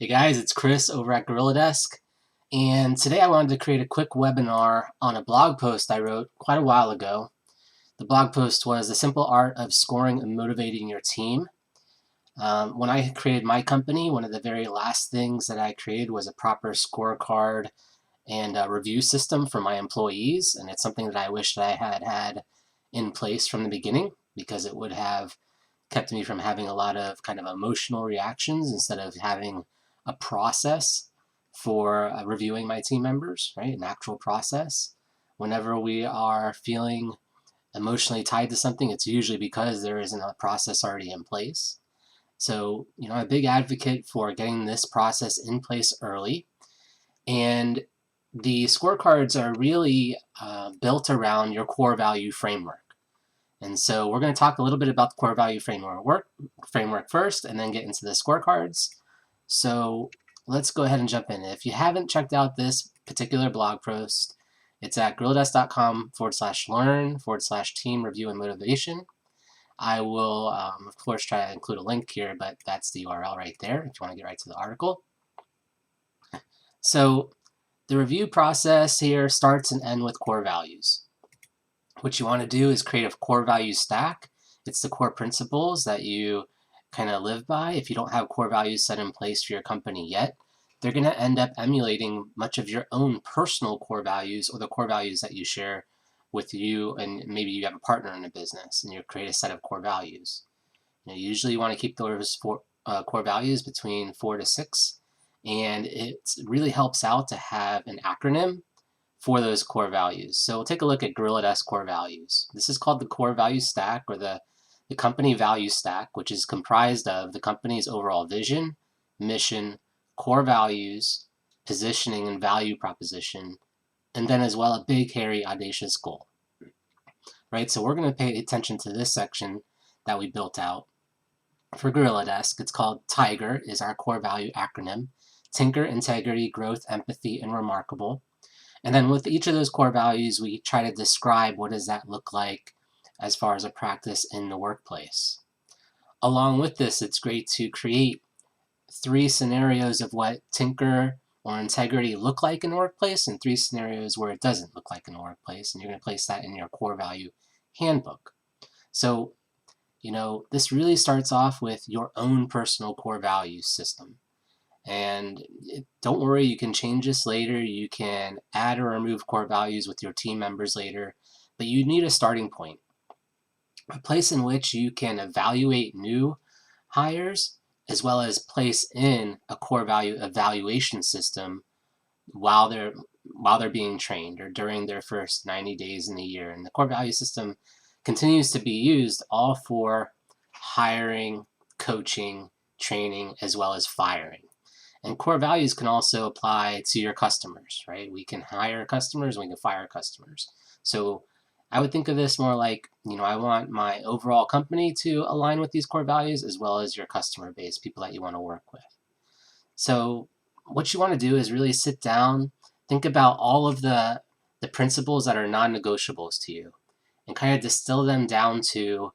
Hey guys, it's Chris over at GorillaDesk, and today I wanted to create a quick webinar on a blog post I wrote quite a while ago. The blog post was The Simple Art of Scoring and Motivating Your Team. When I created my company, one of the very last things that I created was a proper scorecard and a review system for my employees, and it's something that I wish that I had had in place from the beginning because it would have kept me from having a lot of kind of emotional reactions instead of having a process for reviewing my team members, right? An actual process. Whenever we are feeling emotionally tied to something, it's usually because there isn't a process already in place. So, I'm a big advocate for getting this process in place early. And the scorecards are really built around your core value framework. And so we're going to talk a little bit about the core value framework first, and then get into the scorecards. So let's go ahead and jump in. If you haven't checked out this particular blog post, it's at gorilladesk.com/learn/team review and motivation. I will, of course, try to include a link here, but that's the URL right there if you want to get right to the article. So the review process here starts and ends with core values. What you want to do is create a core value stack. It's the core principles that you kind of live by. If you don't have core values set in place for your company yet, they're going to end up emulating much of your own personal core values or the core values that you share with you, and maybe you have a partner in a business and you create a set of core values. Usually you want to keep those core values between 4 to 6, and it really helps out to have an acronym for those core values. So we'll take a look at GorillaDesk core values. This is called the core value stack, or the company value stack, which is comprised of the company's overall vision, mission, core values, positioning and value proposition, and then as well a big, hairy, audacious goal. Right, so we're going to pay attention to this section that we built out for GorillaDesk. It's called TIGER, is our core value acronym. Tinker, integrity, growth, empathy, and remarkable. And then with each of those core values, we try to describe what does that look like as far as a practice in the workplace. Along with this, it's great to create 3 scenarios of what tinker or integrity look like in the workplace, and 3 scenarios where it doesn't look like in the workplace, and you're going to place that in your core value handbook. So, this really starts off with your own personal core value system. And don't worry, you can change this later. You can add or remove core values with your team members later, but you need a starting point, a place in which you can evaluate new hires, as well as place in a core value evaluation system while they're being trained or during their first 90 days in the year. And the core value system continues to be used all for hiring, coaching, training, as well as firing. And core values can also apply to your customers, right? We can hire customers, we can fire customers. So I would think of this more like, I want my overall company to align with these core values, as well as your customer base, people that you want to work with. So what you want to do is really sit down, think about all of the principles that are non-negotiables to you, and kind of distill them down to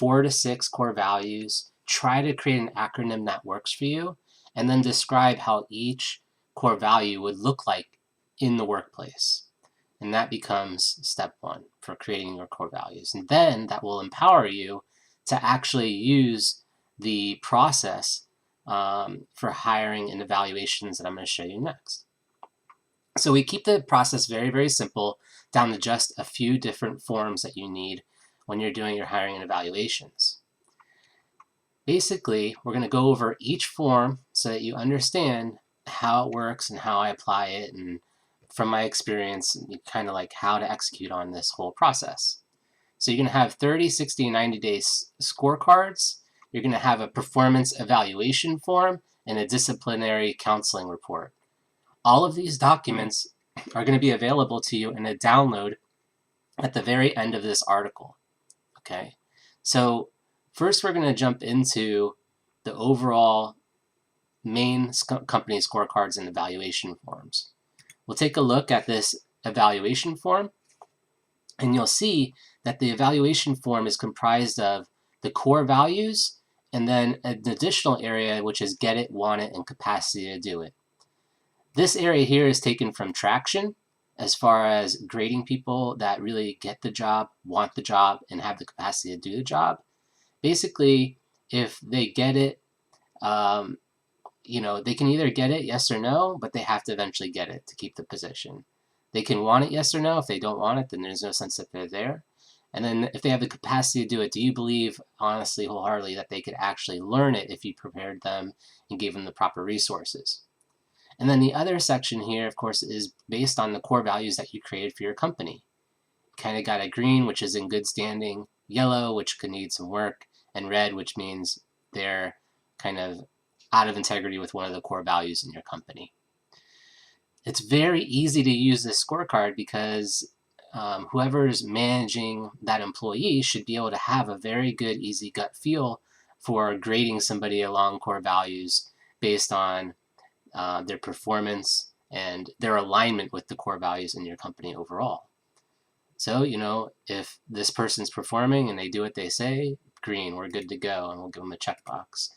4 to 6 core values. Try to create an acronym that works for you, and then describe how each core value would look like in the workplace. And that becomes step 1 for creating your core values. And then that will empower you to actually use the process for hiring and evaluations that I'm going to show you next. So we keep the process very, very simple, down to just a few different forms that you need when you're doing your hiring and evaluations. Basically, we're going to go over each form so that you understand how it works and how I apply it, and from my experience, kind of like how to execute on this whole process. So you're going to have 30, 60, and 90 days scorecards. You're going to have a performance evaluation form and a disciplinary counseling report. All of these documents are going to be available to you in a download at the very end of this article. Okay, so first we're going to jump into the overall main company scorecards and evaluation forms. We'll take a look at this evaluation form, and you'll see that the evaluation form is comprised of the core values and then an additional area which is get it, want it, and capacity to do it. This area here is taken from traction as far as grading people that really get the job, want the job, and have the capacity to do the job. Basically, if they get it, they can either get it, yes or no, but they have to eventually get it to keep the position. They can want it, yes or no. If they don't want it, then there's no sense that they're there. And then if they have the capacity to do it, do you believe, honestly, wholeheartedly, that they could actually learn it if you prepared them and gave them the proper resources? And then the other section here, of course, is based on the core values that you created for your company. Kind of got a green, which is in good standing, yellow, which could need some work, and red, which means they're kind of out of integrity with one of the core values in your company. It's very easy to use this scorecard because whoever's managing that employee should be able to have a very good, easy gut feel for grading somebody along core values based on their performance and their alignment with the core values in your company overall. So, if this person's performing and they do what they say, green, we're good to go, and we'll give them a checkbox.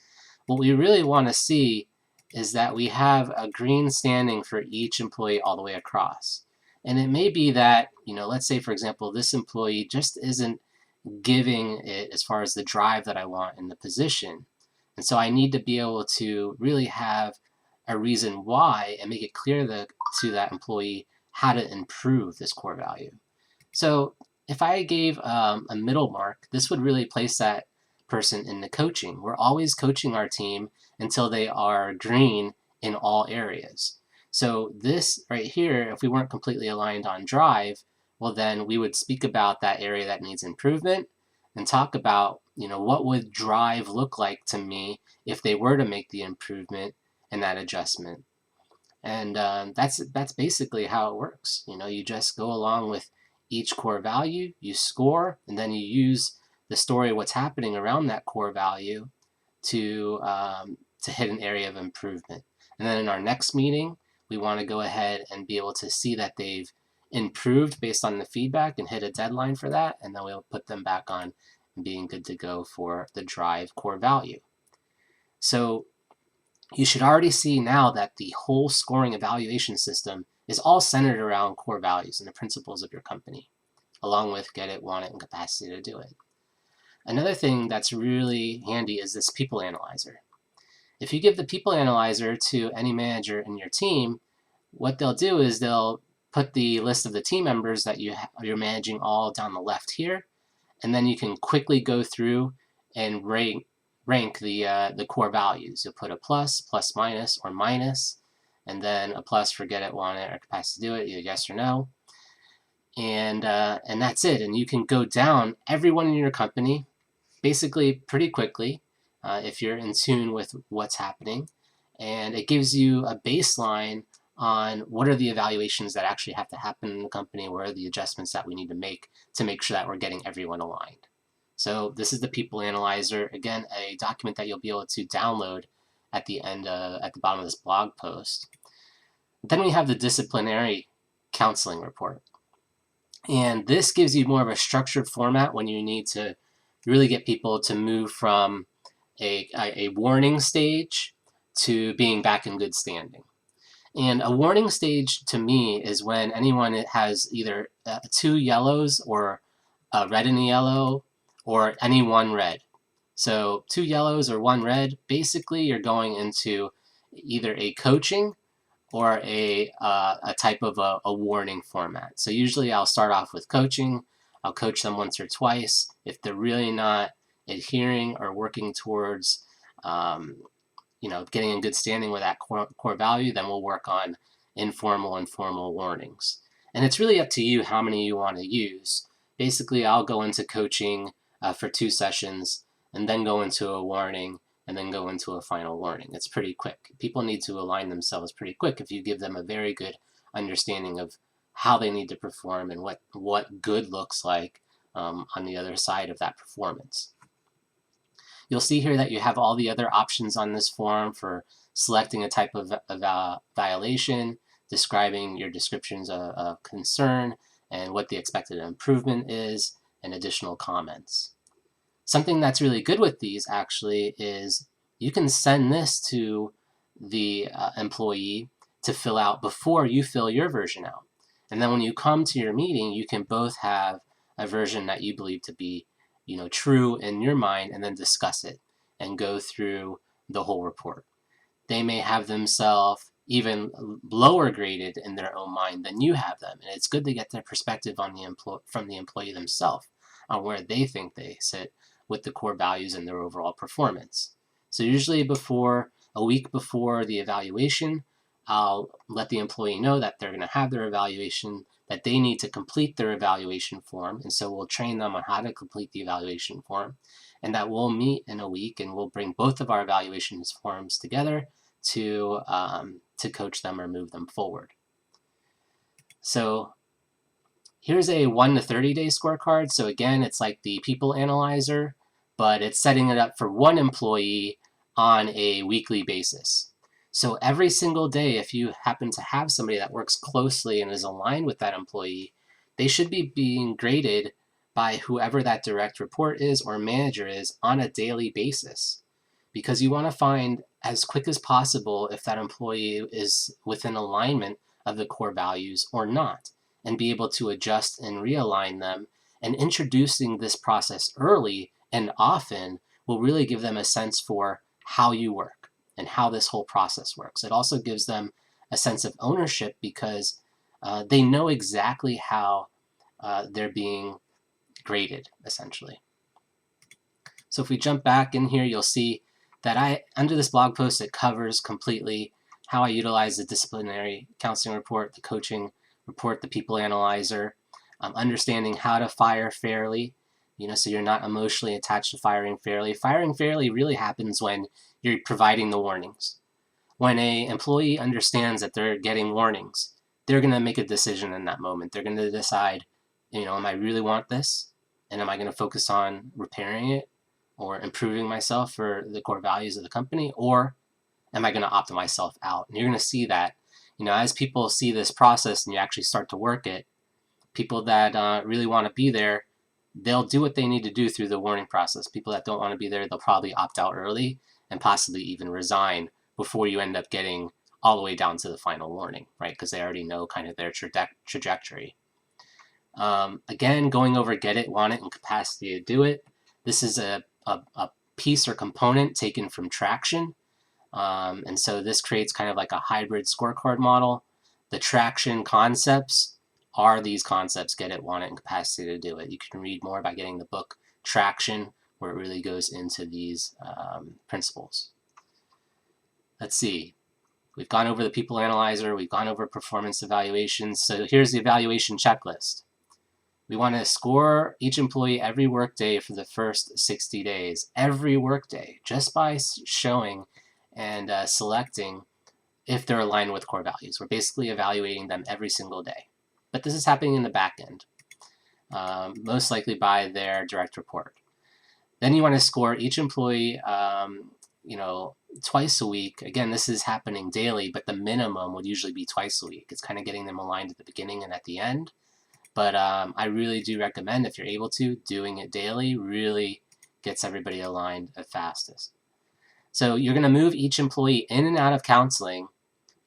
What we really want to see is that we have a green standing for each employee all the way across. And it may be that, let's say, for example, this employee just isn't giving it as far as the drive that I want in the position. And so I need to be able to really have a reason why and make it clear to that employee how to improve this core value. So if I gave a middle mark, this would really place that person in the coaching. We're always coaching our team until they are green in all areas. So this right here, if we weren't completely aligned on drive, well then we would speak about that area that needs improvement and talk about, what would drive look like to me if they were to make the improvement and that adjustment. And that's basically how it works. You just go along with each core value, you score, and then you use the story of what's happening around that core value to hit an area of improvement. And then in our next meeting, we want to go ahead and be able to see that they've improved based on the feedback and hit a deadline for that, and then we'll put them back on being good to go for the drive core value. So you should already see now that the whole scoring evaluation system is all centered around core values and the principles of your company, along with get it, want it, and capacity to do it. Another thing that's really handy is this people analyzer. If you give the people analyzer to any manager in your team, what they'll do is they'll put the list of the team members that you're managing all down the left here, and then you can quickly go through and rank the core values. You'll put a plus, plus minus, or minus, and then a plus for get it, want it, or capacity to do it, either yes or no. And that's it. And you can go down everyone in your company basically pretty quickly if you're in tune with what's happening. And it gives you a baseline on what are the evaluations that actually have to happen in the company, what are the adjustments that we need to make sure that we're getting everyone aligned. So this is the People Analyzer. Again, a document that you'll be able to download at the bottom of this blog post. Then we have the Disciplinary Counseling Report. And this gives you more of a structured format when you need to really get people to move from a warning stage to being back in good standing. And a warning stage to me is when anyone has either 2 yellows or a red and a yellow, or any 1 red. So 2 yellows or 1 red, basically you're going into either a coaching or a type of a warning format. So usually I'll start off with coaching. I'll coach them once or twice. If they're really not adhering or working towards getting in good standing with that core value, then we'll work on informal and formal warnings. And it's really up to you how many you want to use. Basically, I'll go into coaching for 2 sessions and then go into a warning and then go into a final warning. It's pretty quick. People need to align themselves pretty quick if you give them a very good understanding of how they need to perform and what good looks like on the other side of that performance. You'll see here that you have all the other options on this form for selecting a type of violation, describing your descriptions of concern, and what the expected improvement is, and additional comments. Something that's really good with these actually is you can send this to the employee to fill out before you fill your version out. And then when you come to your meeting, you can both have a version that you believe to be, true in your mind, and then discuss it and go through the whole report. They may have themselves even lower graded in their own mind than you have them. And it's good to get their perspective on from the employee themselves on where they think they sit with the core values and their overall performance. So usually a week before the evaluation, I'll let the employee know that they're going to have their evaluation, that they need to complete their evaluation form. And so we'll train them on how to complete the evaluation form. And that we'll meet in a week and we'll bring both of our evaluation forms together to coach them or move them forward. So here's a 1 to 30 day scorecard. So again, it's like the people analyzer, but it's setting it up for one employee on a weekly basis. So every single day, if you happen to have somebody that works closely and is aligned with that employee, they should be being graded by whoever that direct report is or manager is on a daily basis. Because you want to find as quick as possible if that employee is within alignment of the core values or not, and be able to adjust and realign them. And introducing this process early and often will really give them a sense for how you work and how this whole process works. It also gives them a sense of ownership because they know exactly how they're being graded, essentially. So if we jump back in here, you'll see that under this blog post, it covers completely how I utilize the disciplinary counseling report, the coaching report, the people analyzer, understanding how to fire fairly, so you're not emotionally attached to firing fairly. Firing fairly really happens when you're providing the warnings. When an employee understands that they're getting warnings, they're going to make a decision in that moment. They're going to decide, am I really want this? And am I going to focus on repairing it or improving myself for the core values of the company? Or am I going to opt myself out? And you're going to see that, as people see this process and you actually start to work it, people that really want to be there, they'll do what they need to do through the warning process. People that don't want to be there, they'll probably opt out early and possibly even resign before you end up getting all the way down to the final warning, right? Because they already know kind of their trajectory. Again, going over get it, want it, and capacity to do it. This is a piece or component taken from traction. And so this creates kind of like a hybrid scorecard model. The traction concepts are these concepts: get it, want it, and capacity to do it. You can read more by getting the book Traction, where it really goes into these principles. Let's see. We've gone over the people analyzer. We've gone over performance evaluations. So here's the evaluation checklist. We want to score each employee every workday for the first 60 days. Every workday, just by showing and selecting if they're aligned with core values. We're basically evaluating them every single day. But this is happening in the back end, most likely by their direct report. Then you want to score each employee twice a week. Again, this is happening daily, but the minimum would usually be twice a week. It's kind of getting them aligned at the beginning and at the end. But I really do recommend, if you're able to, doing it daily really gets everybody aligned the fastest. So you're going to move each employee in and out of counseling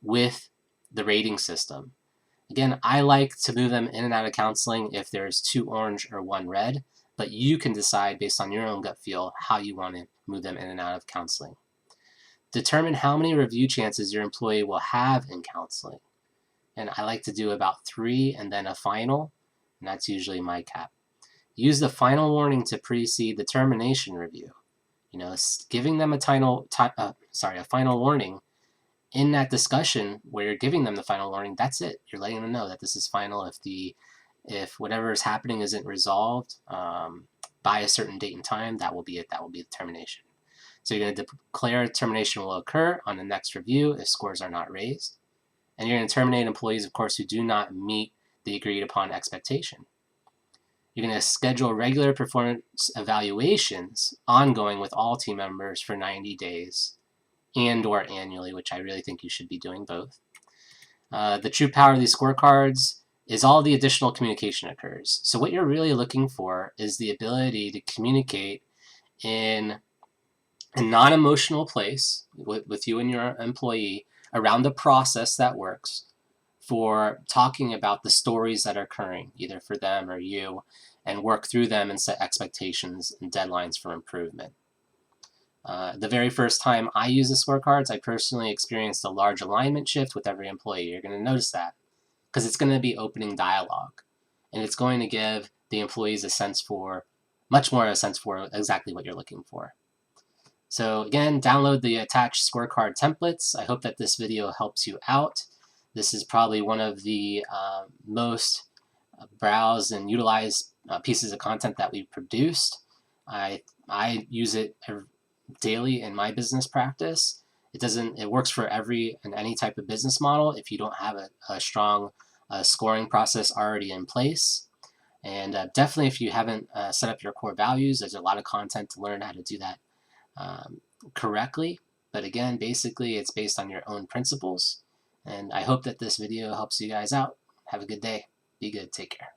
with the rating system. Again, I like to move them in and out of counseling if there's 2 orange or 1 red, but you can decide based on your own gut feel how you want to move them in and out of counseling. Determine how many review chances your employee will have in counseling. And I like to do about 3 and then a final, and that's usually my cap. Use the final warning to precede the termination review. Giving them a final warning in that discussion where you're giving them the final warning, that's it. You're letting them know that this is final. If whatever is happening isn't resolved by a certain date and time, that will be it. That will be the termination. So you're going to declare termination will occur on the next review if scores are not raised. And you're going to terminate employees, of course, who do not meet the agreed upon expectation. You're going to schedule regular performance evaluations ongoing with all team members for 90 days and or annually, which I really think you should be doing both. The true power of these scorecards is all the additional communication occurs. So what you're really looking for is the ability to communicate in a non-emotional place with you and your employee around a process that works for talking about the stories that are occurring, either for them or you, and work through them and set expectations and deadlines for improvement. The very first time I used the scorecards, I personally experienced a large alignment shift with every employee. You're going to notice that because it's going to be opening dialogue, and it's going to give the employees a sense for, much more a sense for exactly what you're looking for. So again, download the attached scorecard templates. I hope that this video helps you out. This is probably one of the most browsed and utilized pieces of content that we've produced. I use it daily in my business practice. It works for every and any type of business model if you don't have a strong scoring process already in place. And definitely if you haven't set up your core values, there's a lot of content to learn how to do that correctly. But again, basically it's based on your own principles. And I hope that this video helps you guys out. Have a good day. Be good. Take care.